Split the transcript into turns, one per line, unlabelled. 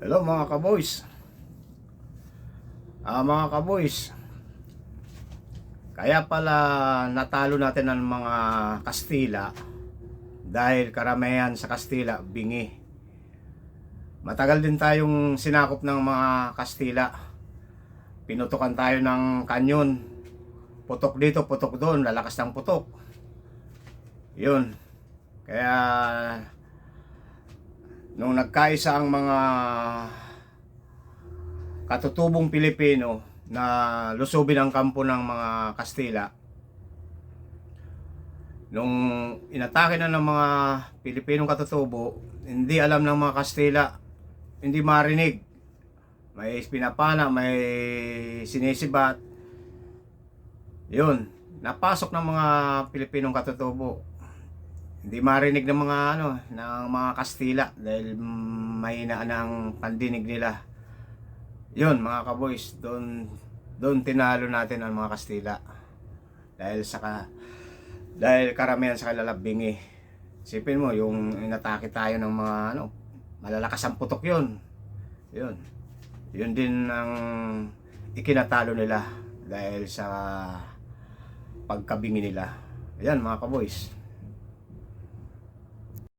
Hello mga kaboys. Mga kaboys, kaya pala natalo natin ang mga Kastila dahil karamihan sa Kastila bingi. Matagal din tayong sinakop ng mga Kastila. Pinutukan tayo ng kanyon. Putok dito, putok doon, lalakas ng putok. Yun. Kaya nung nagkaisa ang mga katutubong Pilipino na lusubin ang kampo ng mga Kastila, nung inatake na ng mga Pilipinong katutubo, hindi alam ng mga Kastila, hindi marinig, may pinapana, may sinisibat. Yun, napasok ng mga Pilipinong katutubo, hindi marinig ng mga ng mga Kastila dahil mahina ang pandinig nila. Yun mga kaboys, doon tinalo natin ang mga Kastila dahil karamihan sa kanila bingi. Isipin mo yung inatake tayo ng mga malalakas ang putok. Yun din ang ikinatalo nila dahil sa pagkabingi nila. Ayan mga kaboys.